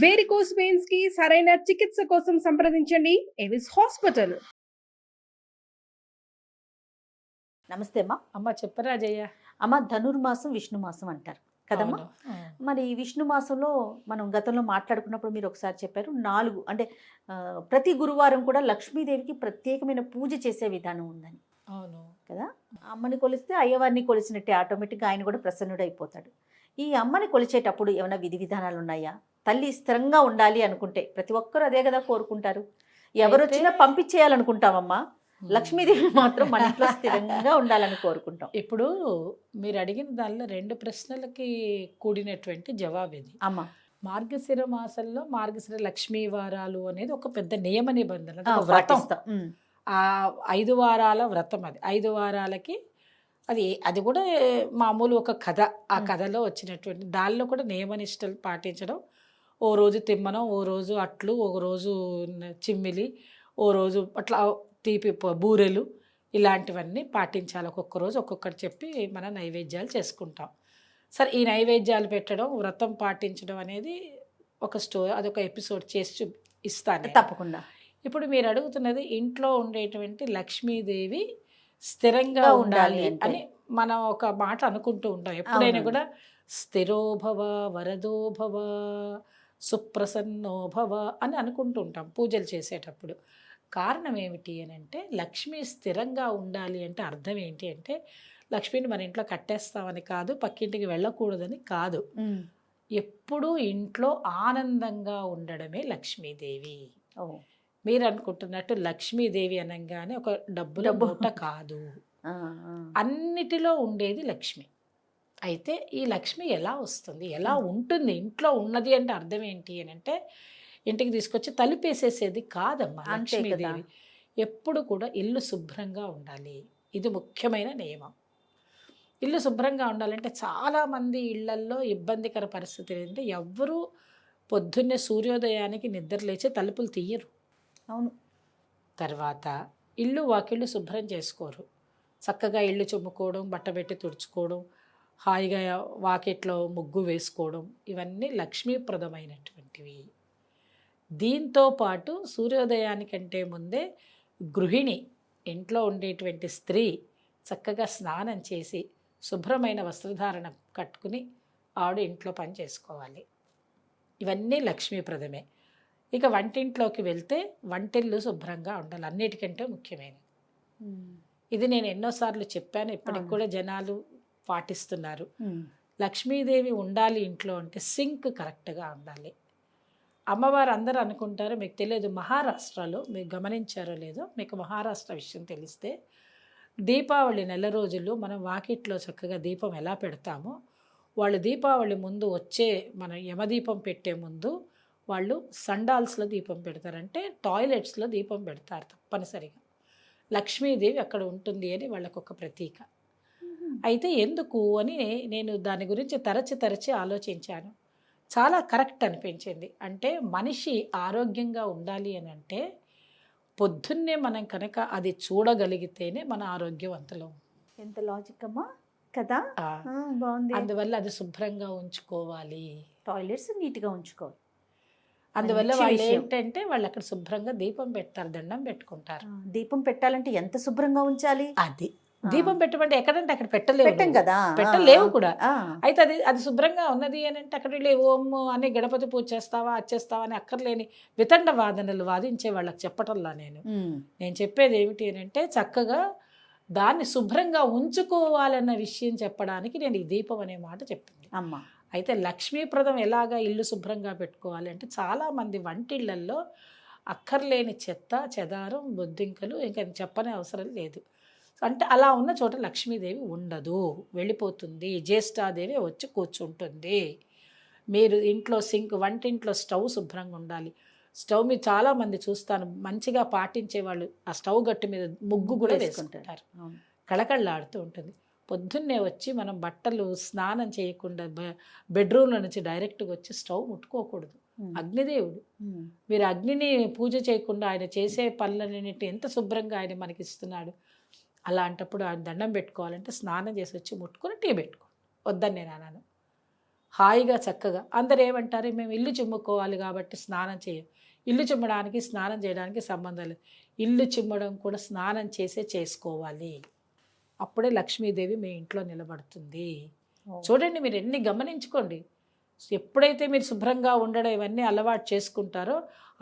Varicose veins కి సరైన చికిత్స కోసం సంప్రదించండి ఎవిస్ హాస్పిటల్. నమస్తే అమ్మా. అమ్మ చెప్పరా జయ. అమ్మ, ధనుర్మాసం విష్ణు మాసం అంటారు కదమ్మా. మరి ఈ విష్ణు మాసంలో మనం గతంలో మాట్లాడుకున్నప్పుడు మీరు ఒకసారి చెప్పారు 4 అంటే ప్రతి గురువారం కూడా లక్ష్మీదేవికి ప్రత్యేకమైన పూజ చేసే విధానం ఉందని. అవును కదా. అమ్మని కొలిస్తే అయ్యవారిని కొలిసినట్టే ఆటోమేటిక్గా ఆయన కూడా ప్రసన్నుడైపోతాడు. ఈ అమ్మని కొలిచేటప్పుడు ఏమైనా విధి విధానాలు ఉన్నాయా? తల్లి స్థిరంగా ఉండాలి అనుకుంటే ప్రతి ఒక్కరు అదే కదా కోరుకుంటారు. ఎవరు వచ్చినా పంపించేయాలనుకుంటామమ్మా. లక్ష్మీదేవి మాత్రం మన ఇంట్లో స్థిరంగా ఉండాలని కోరుకుంటాం. ఇప్పుడు మీరు అడిగిన దానిలో 2 ప్రశ్నలకి కూడినటువంటి జవాబు ఇది. అమ్మ, మార్గశిర మాసంలో మార్గశిర లక్ష్మీ వారాలు అనేది ఒక పెద్ద నియమ నిబంధన, ఒక వ్రతం. ఆ 5 వారాల వ్రతం అది. 5 వారాలకి అది కూడా మామూలు ఒక కథ. ఆ కథలో వచ్చినటువంటి దానిలో కూడా నియమనిష్టలు పాటించడం. ఓ రోజు తిమ్మనం, ఓ రోజు అట్లు, ఒక రోజు చిమ్మిలి, ఓ రోజు అట్లా తీపి బూరెలు, ఇలాంటివన్నీ పాటించాలి. ఒక్కొక్క రోజు ఒక్కొక్కటి చెప్పి మన నైవేద్యాలు చేసుకుంటాం. సరే, ఈ నైవేద్యాలు పెట్టడం, వ్రతం పాటించడం అనేది ఒక అదొక ఎపిసోడ్ చేసి ఇస్తాను తప్పకుండా. ఇప్పుడు మీరు అడుగుతున్నది ఇంట్లో ఉండేటువంటి లక్ష్మీదేవి స్థిరంగా ఉండాలి అని మనం ఒక మాట అనుకుంటూ ఉంటాం. ఎప్పుడైనా కూడా స్థిరోభవ వరదోభవ సుప్రసన్నోభవ అని అనుకుంటూ ఉంటాం పూజలు చేసేటప్పుడు. కారణం ఏమిటి అని అంటే, లక్ష్మి స్థిరంగా ఉండాలి అంటే అర్థం ఏంటి అంటే, లక్ష్మిని మన ఇంట్లో కట్టేస్తామని కాదు, పక్కింటికి వెళ్ళకూడదని కాదు. ఎప్పుడూ ఇంట్లో ఆనందంగా ఉండడమే లక్ష్మీదేవి. మీరు అనుకుంటున్నట్టు లక్ష్మీదేవి అనగానే ఒక డబ్బుల మూట కాదు. అన్నిటిలో ఉండేది లక్ష్మి. అయితే ఈ లక్ష్మి ఎలా వస్తుంది, ఎలా ఉంటుంది, ఇంట్లో ఉన్నది అంటే అర్థం ఏంటి అని అంటే, ఇంటికి తీసుకొచ్చి తలుపేసేసేది కాదమ్మా. లక్ష్మీదేవి ఎప్పుడు కూడా ఇల్లు శుభ్రంగా ఉండాలి. ఇది ముఖ్యమైన నియమం. ఇల్లు శుభ్రంగా ఉండాలంటే చాలామంది ఇళ్లల్లో ఇబ్బందికర పరిస్థితి ఏంటంటే, ఎవ్వరూ పొద్దున్నే సూర్యోదయానికి నిద్ర లేచి తలుపులు తీయరు. అవును. తర్వాత ఇల్లు వాకిళ్ళు శుభ్రం చేసుకోరు. చక్కగా ఇల్లు చుమ్ముకోవడం, బట్టబెట్టి తుడుచుకోవడం, హాయిగా వాకిట్లో ముగ్గు వేసుకోవడం, ఇవన్నీ లక్ష్మీప్రదమైనటువంటివి. దీంతో పాటు సూర్యోదయానికంటే ముందే గృహిణి, ఇంట్లో ఉండేటువంటి స్త్రీ చక్కగా స్నానం చేసి శుభ్రమైన వస్త్రధారణ కట్టుకుని ఆవిడ ఇంట్లో పని చేసుకోవాలి. ఇవన్నీ లక్ష్మీప్రదమే. ఇక వంటింట్లోకి వెళ్తే వంటిల్లు శుభ్రంగా ఉండాలి, అన్నిటికంటే ముఖ్యమైనది. ఇది నేను ఎన్నోసార్లు చెప్పాను, ఇప్పటికి కూడా జనాలు పాటిస్తున్నారు. లక్ష్మీదేవి ఉండాలి ఇంట్లో అంటే సింక్ కరెక్ట్గా ఉండాలి. అమ్మవారు అందరూ అనుకుంటారు, మీకు తెలియదు, మహారాష్ట్రలో మీకు గమనించారో లేదో, మీకు మహారాష్ట్ర విషయం తెలిస్తే దీపావళి నెల రోజులు మనం వాకిట్లో చక్కగా దీపం ఎలా పెడతామో, వాళ్ళు దీపావళి ముందు వచ్చే మన యమదీపం పెట్టే ముందు వాళ్ళు సండాల్స్లో దీపం పెడతారంటే టాయిలెట్స్లో దీపం పెడతారు తప్పనిసరిగా. లక్ష్మీదేవి అక్కడ ఉంటుంది అని వాళ్ళకు ఒక ప్రతీక. అయితే ఎందుకు అని నేను దాని గురించి తరచి ఆలోచించాను. చాలా కరెక్ట్ అనిపించింది. అంటే మనిషి ఆరోగ్యంగా ఉండాలి అని అంటే పొద్దున్నే మనం కనుక అది చూడగలిగితేనే మన ఆరోగ్యవంతులం. ఎంత లాజిక్ అమ్మా కదా. బాగుంది. అందువల్ల అది శుభ్రంగా ఉంచుకోవాలి, టాయిలెట్స్ నీట్గా ఉంచుకోవాలి. అందువల్ల వాళ్ళు ఏంటంటే వాళ్ళు అక్కడ శుభ్రంగా దీపం పెడతారు, దండం పెట్టుకుంటారు. దీపం పెట్టాలంటే ఎంత శుభ్రంగా ఉంచాలి? అది దీపం పెట్టమంటే ఎక్కడంటే అక్కడ పెట్టలేవు కదా, పెట్టలేవు కూడా. అయితే అది శుభ్రంగా ఉన్నది అని అంటే అక్కడ వెళ్ళి ఓం అని గణపతి పూజ చేస్తావా వచ్చేస్తావా అని అక్కర్లేని వితండ వాదనలు వాదించే వాళ్ళకి చెప్పటంలా నేను చెప్పేది ఏమిటి అని అంటే, చక్కగా దాన్ని శుభ్రంగా ఉంచుకోవాలన్న విషయం చెప్పడానికి నేను ఈ దీపం అనే మాట చెప్పింది అమ్మ. అయితే లక్ష్మీప్రదం ఎలాగా ఇల్లు శుభ్రంగా పెట్టుకోవాలి అంటే, చాలామంది వంటిళ్లల్లో అక్కర్లేని చెత్త చెదారం బొద్దింకలు ఇంకా చెప్పనే అవసరం లేదు. అంటే అలా ఉన్న చోట లక్ష్మీదేవి ఉండదు, వెళ్ళిపోతుంది. జ్యేష్ఠాదేవి వచ్చి కూర్చుంటుంది. మీరు ఇంట్లో వంటింట్లో స్టవ్ శుభ్రంగా ఉండాలి. స్టవ్ మీద చాలామంది చూస్తాను మంచిగా పాటించే వాళ్ళు ఆ స్టవ్ గట్టు మీద ముగ్గు కూడా వేసుకుంటారు, కళకళలాడుతూ ఉంటుంది. పొద్దున్నే వచ్చి మనం బట్టలు స్నానం చేయకుండా బెడ్రూమ్లో నుంచి డైరెక్ట్గా వచ్చి స్టవ్ ముట్టుకోకూడదు. అగ్నిదేవుడు, మీరు అగ్నిని పూజ చేయకుండా ఆయన చేసే పనులన్నింటి ఎంత శుభ్రంగా ఆయన మనకి ఇస్తున్నాడు. అలాంటప్పుడు ఆయన దండం పెట్టుకోవాలంటే స్నానం చేసి వచ్చి ముట్టుకొని టీ పెట్టుకో, వద్దని నేను అన్నాను. హాయిగా చక్కగా అందరు ఏమంటారు, మేము ఇల్లు చిమ్ముకోవాలి కాబట్టి స్నానం చేయం. ఇల్లు చిమ్మడానికి స్నానం చేయడానికి సంబంధం లేదు. ఇల్లు చిమ్మడం కూడా స్నానం చేసే చేసుకోవాలి. అప్పుడే లక్ష్మీదేవి మీ ఇంట్లో నిలబడుతుంది. చూడండి, మీరు ఎన్ని గమనించుకోండి. ఎప్పుడైతే మీరు శుభ్రంగా ఉండడం ఇవన్నీ అలవాటు చేసుకుంటారో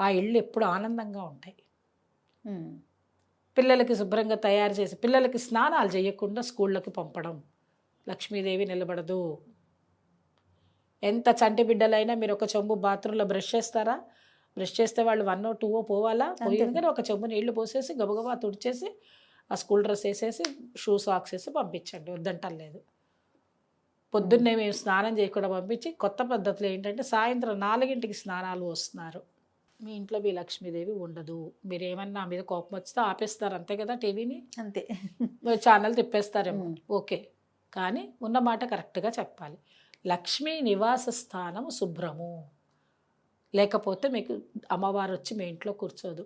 ఆ ఇళ్ళు ఎప్పుడు ఆనందంగా ఉంటాయి. పిల్లలకి శుభ్రంగా తయారు చేసి పిల్లలకి స్నానాలు చేయకుండా స్కూళ్ళకి పంపడం, లక్ష్మీదేవి నిలబడదు. ఎంత చంటి బిడ్డలైనా మీరు ఒక చెంబు బాత్రూంలో బ్రష్ చేస్తారా? బ్రష్ చేస్తే వాళ్ళు 1 or 2 పోవాలా? పోయింది కానీ ఒక చెంబు నీళ్లు పోసేసి గబగబా తుడిచేసి ఆ స్కూల్ డ్రెస్ వేసేసి షూ సాక్స్ వేసి పంపించండి, వద్దంటలేదు. పొద్దున్నే మేము స్నానం చేయకుండా పంపించి కొత్త పద్ధతులు ఏంటంటే సాయంత్రం 4ంటికి స్నానాలు వస్తున్నారు. మీ ఇంట్లో మీ లక్ష్మీదేవి ఉండదు. మీరు ఏమన్నా మీద కోపం వచ్చితే ఆపేస్తారు అంతే కదా, టీవీని అంతే, ఛానల్ తిప్పేస్తారేమో, ఓకే. కానీ ఉన్న మాట కరెక్ట్గా చెప్పాలి. లక్ష్మీ నివాస స్థానము శుభ్రము, లేకపోతే మీకు అమ్మవారు వచ్చి మీ ఇంట్లో కూర్చోదు.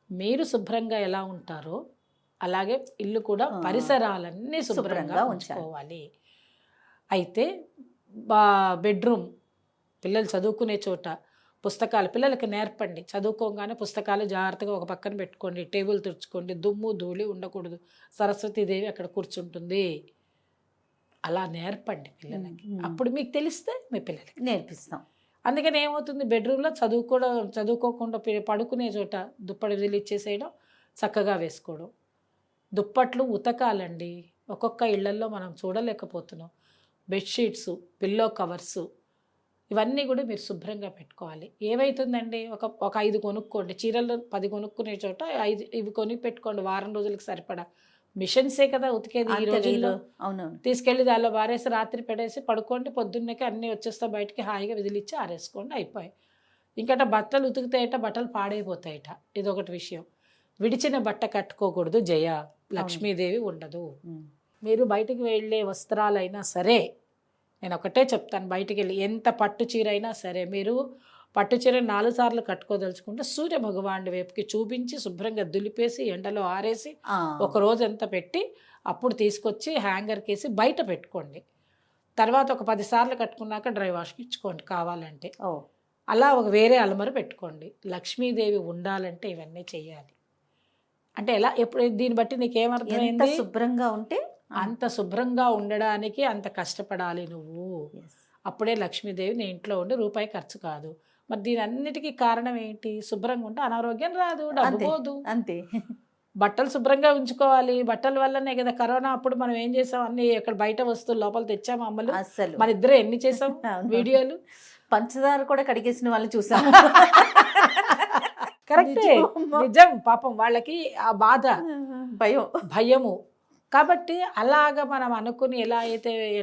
మీరు శుభ్రంగా ఎలా ఉంటారో అలాగే ఇల్లు కూడా పరిసరాలన్నీ శుభ్రంగా ఉంచుకోవాలి. అయితే బెడ్రూమ్, పిల్లలు చదువుకునే చోట పుస్తకాలు పిల్లలకి నేర్పండి. చదువుకోగానే పుస్తకాలు జాగ్రత్తగా ఒక పక్కన పెట్టుకోండి, టేబుల్ తుడుచుకోండి, దుమ్ము ధూళి ఉండకూడదు. సరస్వతీదేవి అక్కడ కూర్చుంటుంది, అలా నేర్పండి పిల్లలకి. అప్పుడు మీకు తెలిస్తే మీ పిల్లలకి నేర్పిస్తాం. అందుకని ఏమవుతుంది, బెడ్రూమ్లో చదువుకోకుండా పడుకునే చోట దుప్పటి వదిలిచ్చేసేయడం, చక్కగా వేసుకోవడం. దుప్పట్లు ఉతకాలండి. ఒక్కొక్క ఇళ్లల్లో మనం చూడలేకపోతున్నాం. బెడ్షీట్స్, పిల్లో కవర్సు, ఇవన్నీ కూడా మీరు శుభ్రంగా పెట్టుకోవాలి. ఏమవుతుందండి, ఒక 5 కొనుక్కోండి. చీరలు 10 కొనుక్కునే చోట 5 ఇవి కొని పెట్టుకోండి, వారం రోజులకు సరిపడా. మిషన్సే కదా ఉతికేది ఈ రోజుల్లో. అవునవును, తీసుకెళ్ళి దానిలో వారేసి రాత్రి పెడేసి పడుకోండి, పొద్దున్నకి అన్నీ వచ్చేస్తా బయటికి హాయిగా విదిలిచ్చి ఆరేసుకోండి, అయిపోయాయి. ఇంకట బట్టలు ఉతుకుతాయట, బట్టలు పాడైపోతాయట, ఇదొకటి విషయం. విడిచిన బట్ట కట్టుకోకూడదు జయ, లక్ష్మీదేవి ఉండదు. మీరు బయటికి వెళ్ళే వస్త్రాలైనా సరే, నేను ఒకటే చెప్తాను, బయటికి వెళ్ళి ఎంత పట్టు చీర అయినా సరే, మీరు పట్టు చీర 4 సార్లు కట్టుకోదలుచుకుంటే సూర్య భగవానుడి వైపుకి చూపించి శుభ్రంగా దులిపేసి ఎండలో ఆరేసి ఒక రోజంతా పెట్టి అప్పుడు తీసుకొచ్చి హ్యాంగర్కి వేసి బయట పెట్టుకోండి. తర్వాత ఒక 10 సార్లు కట్టుకున్నాక డ్రై వాష్కి ఇచ్చుకోండి కావాలంటే. అలా ఒక వేరే అలమర పెట్టుకోండి. లక్ష్మీదేవి ఉండాలంటే ఇవన్నీ చెయ్యాలి. అంటే ఎలా, ఎప్పుడు దీన్ని బట్టి నీకేమర్థమైంది? శుభ్రంగా ఉంటే అంత శుభ్రంగా ఉండడానికి అంత కష్టపడాలి నువ్వు. అప్పుడే లక్ష్మీదేవి నీ ఇంట్లో ఉండి రూపాయి ఖర్చు కాదు. మరి దీని అన్నిటికీ కారణం ఏంటి? శుభ్రంగా ఉంటే అనారోగ్యం రాదు, డబ్బు పోదు. అంతే. బట్టలు శుభ్రంగా ఉంచుకోవాలి. బట్టల వల్లనే కదా కరోనా అప్పుడు మనం ఏం చేసాం, అన్ని ఇక్కడ బయట వస్తువులు లోపల తెచ్చాము అమ్మలు. అసలు మన ఇద్దరు ఎన్ని చేసాం వీడియోలు. పంచదార కూడా కడిగేసిన వాళ్ళు చూసాం. కరెక్టే, నిజం. పాపం వాళ్ళకి ఆ బాధ, భయము. కాబట్టి అలాగా మనం అనుకుని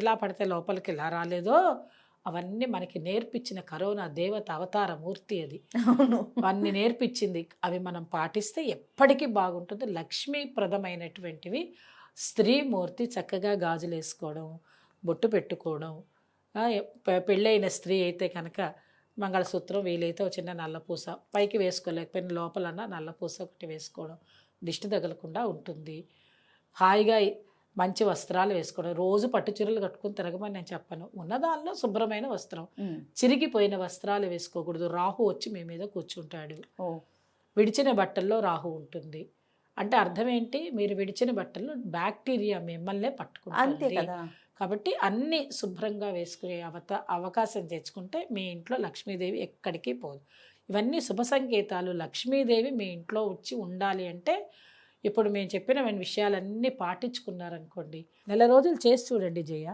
ఎలా పడితే లోపలికి ఎలా రాలేదో అవన్నీ మనకి నేర్పించిన కరోనా దేవత అవతార మూర్తి అది. అవన్నీ నేర్పించింది. అవి మనం పాటిస్తే ఎప్పటికీ బాగుంటుంది. లక్ష్మీప్రదమైనటువంటివి. స్త్రీమూర్తి చక్కగా గాజులు వేసుకోవడం, బొట్టు పెట్టుకోవడం. పెళ్ళైన స్త్రీ అయితే కనుక మంగళసూత్రం, వీలైతే ఒక చిన్న నల్లపూస, పైకి వేసుకోలేకపోయిన లోపలన్నా నల్లపూస ఒకటి వేసుకోవడం, దిష్టి తగలకుండా ఉంటుంది. హాయిగా మంచి వస్త్రాలు వేసుకోవడం. రోజు పట్టు చీరలు కట్టుకుని తిరగమని నేను చెప్పను. ఉన్నదానిలో శుభ్రమైన వస్త్రం. చిరిగిపోయిన వస్త్రాలు వేసుకోకూడదు. రాహు వచ్చి మీ మీద కూర్చుంటాడు. విడిచిన బట్టల్లో రాహు ఉంటుంది అంటే అర్థం ఏంటి? మీరు విడిచిన బట్టల్లో బ్యాక్టీరియా మిమ్మల్నే పట్టుకుంటుంది. కాబట్టి అన్నీ శుభ్రంగా వేసుకునే అవకాశం తెచ్చుకుంటే మీ ఇంట్లో లక్ష్మీదేవి ఎక్కడికి పోదు. ఇవన్నీ శుభ సంకేతాలు. లక్ష్మీదేవి మీ ఇంట్లో వచ్చి ఉండాలి అంటే ఇప్పుడు మేము చెప్పిన విషయాలన్నీ పాటించుకున్నారనుకోండి, 4 రోజులు చేసి చూడండి జయ,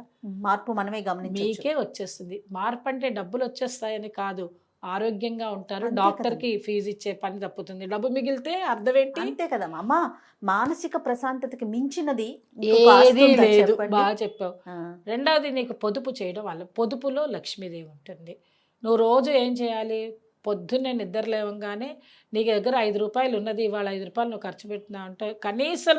మార్పు మనమే గమనించవచ్చు. మీకే వచ్చేస్తుంది. మార్పు అంటే డబ్బులు వచ్చేస్తాయని కాదు, ఆరోగ్యంగా ఉంటారు. డాక్టర్కి ఫీజు ఇచ్చే పని తప్పుతుంది, డబ్బు మిగిలితే అర్థం ఏంటి? అంతే కదా అమ్మ. మానసిక ప్రశాంతతకి మించినది ఏది లేదు. బాగా చెప్పావు. రెండవది, నీకు పొదుపు చేయడం వల్ల, పొదుపులో లక్ష్మీదేవి ఉంటుంది. నువ్వు రోజు ఏం చేయాలి? పొద్దున్నే నిద్ర లేవంగానే నీకు దగ్గర 5 రూపాయలు ఉన్నది, ఇవాళ 5 రూపాయలు నువ్వు ఖర్చు పెట్టినా అంటే కనీసం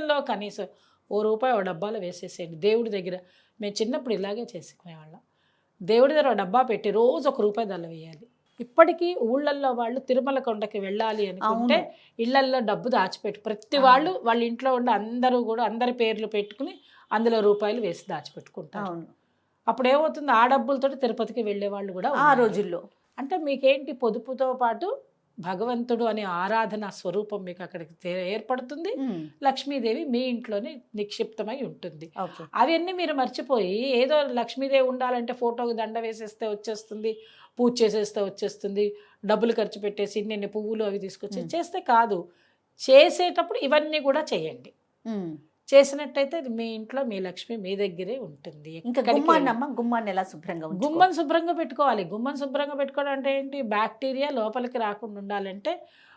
₹1 ఓ డబ్బాలో వేసేసేయండి దేవుడి దగ్గర. మేము చిన్నప్పుడు ఇలాగే చేసుకునేవాళ్ళం. దేవుడి దగ్గర డబ్బా పెట్టి రోజు ₹1 దల్ల వేయాలి. ఇప్పటికీ ఊళ్ళల్లో వాళ్ళు తిరుమల కొండకి వెళ్ళాలి అనుకుంటే ఇళ్లల్లో డబ్బు దాచిపెట్టు, ప్రతి వాళ్ళు వాళ్ళ ఇంట్లో ఉండి అందరూ కూడా అందరి పేర్లు పెట్టుకుని అందులో రూపాయలు వేసి దాచిపెట్టుకుంటారు. అప్పుడు ఏమవుతుంది, ఆ డబ్బులతోటి తిరుపతికి వెళ్ళే వాళ్ళు కూడా ఆ ఉన్నారు. రోజుల్లో అంటే మీకేంటి, పొదుపుతో పాటు భగవంతుడు అనే ఆరాధన స్వరూపం మీకు అక్కడికి ఏర్పడుతుంది. లక్ష్మీదేవి మీ ఇంట్లోనే నిక్షిప్తమై ఉంటుంది. ఓకే. అవన్నీ మీరు మర్చిపోయి ఏదో లక్ష్మీదేవి ఉండాలంటే ఫోటోకి దండ వేసేస్తే వచ్చేస్తుంది, పూజ చేసేస్తే వచ్చేస్తుంది, డబ్బులు ఖర్చు పెట్టేసి ఇన్ని పువ్వులు అవి తీసుకొచ్చి చేస్తే కాదు. చేసేటప్పుడు ఇవన్నీ కూడా చేయండి. చేసినట్టయితే మీ ఇంట్లో మీ లక్ష్మి మీ దగ్గరే ఉంటుంది. ఇంకా గుమ్మాన్ని ఎలా శుభ్రంగా గుమ్మం శుభ్రంగా పెట్టుకోవాలి. గుమ్మం శుభ్రంగా పెట్టుకోవడం అంటే ఏంటి, బ్యాక్టీరియా లోపలికి రాకుండా ఉండాలంటే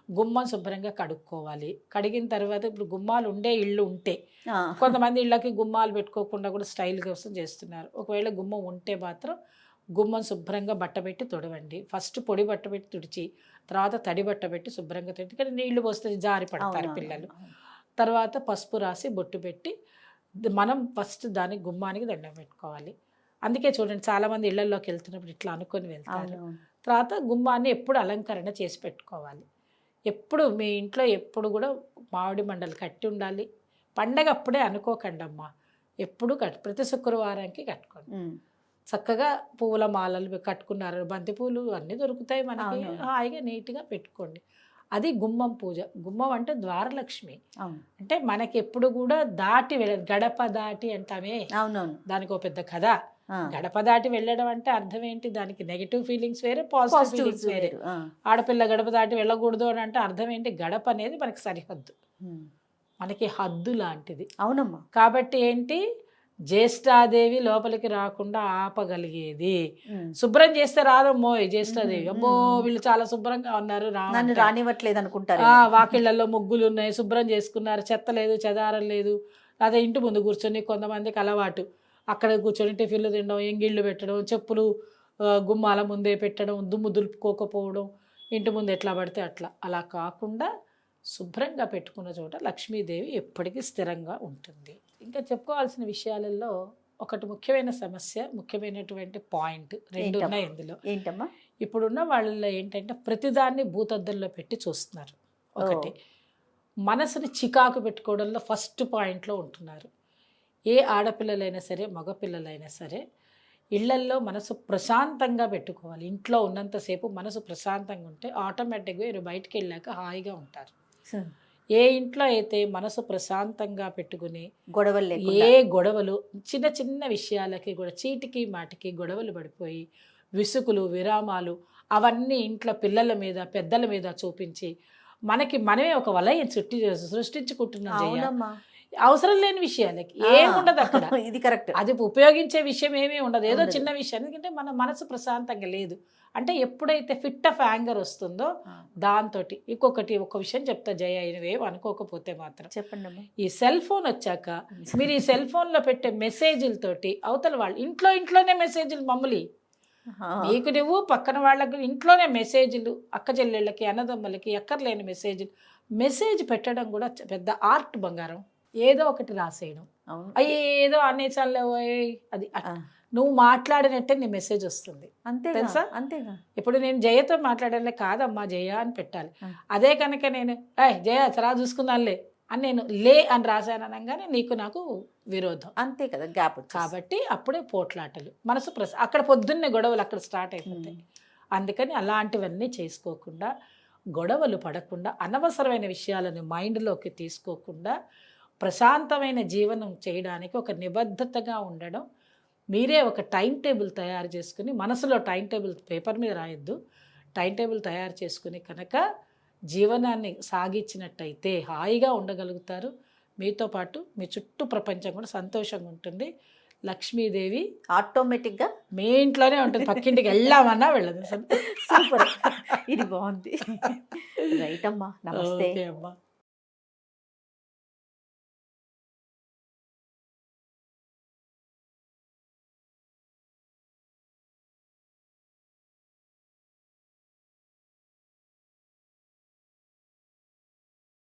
గుమ్మం శుభ్రంగా కడుక్కోవాలి. కడిగిన తర్వాత ఇప్పుడు గుమ్మాలు ఉండే ఇళ్ళు ఉంటే, కొంతమంది ఇళ్ళకి గుమ్మాలు పెట్టుకోకుండా కూడా స్టైల్ కోసం చేస్తున్నారు. ఒకవేళ గుమ్మం ఉంటే మాత్రం గుమ్మం శుభ్రంగా బట్టబెట్టి తుడవండి. ఫస్ట్ పొడి బట్టబెట్టి తుడిచి, తర్వాత తడి బట్టబెట్టి శుభ్రంగా తుడి, కానీ నీళ్లు పోస్తే జారి పడతారు పిల్లలు. తర్వాత పసుపు రాసి బొట్టు పెట్టి మనం ఫస్ట్ దాని గుమ్మానికి దండం పెట్టుకోవాలి. అందుకే చూడండి, చాలామంది ఇళ్లలోకి వెళ్తున్నప్పుడు ఇట్లా అనుకొని వెళ్తారు. తర్వాత గుమ్మాన్ని ఎప్పుడు అలంకరణ చేసి పెట్టుకోవాలి. ఎప్పుడు మీ ఇంట్లో ఎప్పుడు కూడా మామిడి మండలు కట్టి ఉండాలి. పండగ అప్పుడే అనుకోకండి అమ్మా, ఎప్పుడు ప్రతి శుక్రవారానికి కట్టుకోండి. చక్కగా పువ్వుల మాలలు కట్టుకున్నారు, బంతి పూలు అన్నీ దొరుకుతాయి మనకి, హాయిగా నీట్గా పెట్టుకోండి. అది గుమ్మం పూజ. గుమ్మం అంటే ద్వారలక్ష్మి. అంటే మనకి ఎప్పుడు కూడా దాటి గడప దాటి అంటామే, దానికి ఒక పెద్ద కథ. గడప దాటి వెళ్ళడం అంటే అర్థం ఏంటి, దానికి నెగిటివ్ ఫీలింగ్స్ వేరే, పాజిటివ్ ఫీలింగ్స్ వేరే. ఆడపిల్ల గడప దాటి వెళ్ళకూడదు అని అంటే అర్థం ఏంటి, గడప అనేది మనకి సరిహద్దు, మనకి హద్దు లాంటిది. అవునమ్మా. కాబట్టి ఏంటి, జ్యేష్ఠాదేవి లోపలికి రాకుండా ఆపగలిగేది. శుభ్రం చేస్తే రాదమ్మో జ్యేష్ఠాదేవి, అమ్మో వీళ్ళు చాలా శుభ్రంగా ఉన్నారు, రానివ్వట్లేదు అనుకుంటారు. వాకిళ్లలో ముగ్గులు ఉన్నాయి, శుభ్రం చేసుకున్నారు, చెత్త లేదు, చెదారం లేదు. అదే ఇంటి ముందు కూర్చొని కొంతమందికి అలవాటు, అక్కడ కూర్చొని టిఫిన్లు తినడం, ఎంగిళ్ళు పెట్టడం, చెప్పులు గుమ్మాల ముందే పెట్టడం, దుమ్ము దులుపుకోకపోవడం, ఇంటి ముందు ఎట్లా పడితే అట్లా. అలా కాకుండా శుభ్రంగా పెట్టుకున్న చోట లక్ష్మీదేవి ఎప్పటికీ స్థిరంగా ఉంటుంది. ఇంకా చెప్పుకోవాల్సిన విషయాలలో ఒకటి ముఖ్యమైన సమస్య, ముఖ్యమైనటువంటి పాయింట్ రెండు ఉన్నాయి ఇందులో. ఏంటమ్మా? ఇప్పుడున్న వాళ్ళలో ఏంటంటే ప్రతిదాన్ని భూతద్దంలో పెట్టి చూస్తున్నారు. ఒకటి, మనసుని చికాకు పెట్టుకోవడంలో ఫస్ట్ పాయింట్లో ఉంటున్నారు. ఏ ఆడపిల్లలైనా సరే మగపిల్లలైనా సరే ఇళ్లల్లో మనసు ప్రశాంతంగా పెట్టుకోవాలి. ఇంట్లో ఉన్నంతసేపు మనసు ప్రశాంతంగా ఉంటే ఆటోమేటిక్గా మీరు బయటికి వెళ్ళాక హాయిగా ఉంటారు. ఏ ఇంట్లో అయితే మనసు ప్రశాంతంగా పెట్టుకుని ఏ గొడవలు, చిన్న చిన్న విషయాలకి కూడా చీటికి మాటికి గొడవలు పడిపోయి విసుకులు విరామాలు అవన్నీ ఇంట్లో పిల్లల మీద పెద్దల మీద చూపించి మనమే ఒక వలయం సృష్టించుకుంటున్నాం. అవసరం లేని విషయాలకి ఏముండదు అక్కడ. ఇది కరెక్ట్. అది ఉపయోగించే విషయం ఏమీ ఉండదు, ఏదో చిన్న విషయం. ఎందుకంటే మన మనసు ప్రశాంతంగా లేదు అంటే ఎప్పుడైతే ఫిట్ ఆఫ్ యాంగర్ వస్తుందో దాంతో. ఇంకొకటి ఒక విషయం చెప్తా జయ, అయినవేం అనుకోకపోతే మాత్రం చెప్పండి. ఈ సెల్ ఫోన్ వచ్చాక మీరు ఈ సెల్ ఫోన్లో పెట్టే మెసేజ్లతోటి అవతల వాళ్ళు ఇంట్లోనే మెసేజ్లు మమ్మల్ని మీకు నువ్వు పక్కన వాళ్ళకి ఇంట్లోనే మెసేజ్లు, అక్క చెల్లెళ్ళకి అన్నదమ్మలకి ఎక్కర్లేని మెసేజ్ పెట్టడం కూడా పెద్ద ఆర్ట్ బంగారం. ఏదో ఒకటి రాసేయడం, ఏదో అనేసాలే అది నువ్వు మాట్లాడినట్టే నీ మెసేజ్ వస్తుంది. అంతే తెలుసా? అంతేగా. ఇప్పుడు నేను జయతో మాట్లాడాలే, కాదమ్మా జయ అని పెట్టాలి. అదే కనుక నేను జయ సరా చూసుకున్నానులే అని నేను లే అని రాశాను అనగానే నీకు నాకు విరోధం. అంతే కదా, గ్యాప్. కాబట్టి అప్పుడే పోట్లాటలు, మనసు అక్కడ పొద్దున్నే గొడవలు అక్కడ స్టార్ట్ అయిపోతాయి. అందుకని అలాంటివన్నీ చేసుకోకుండా, గొడవలు పడకుండా, అనవసరమైన విషయాలను మైండ్లోకి తీసుకోకుండా ప్రశాంతమైన జీవనం చేయడానికి ఒక నిబద్ధతగా ఉండడం. మీరే ఒక టైం టేబుల్ తయారు చేసుకుని, మనసులో టైం టేబుల్ పేపర్ మీద రాయొద్దు, టైం టేబుల్ తయారు చేసుకుని కనుక జీవనాన్ని సాగించినట్టయితే హాయిగా ఉండగలుగుతారు. మీతో పాటు మీ చుట్టూ ప్రపంచం కూడా సంతోషంగా ఉంటుంది. లక్ష్మీదేవి ఆటోమేటిక్గా మీ ఇంట్లోనే ఉంటుంది, పక్కింటికి వెళ్ళామన్నా వెళ్ళదు. సూపర్, ఇది బాగుంది. రైట్ అమ్మా, నమస్తే అమ్మా.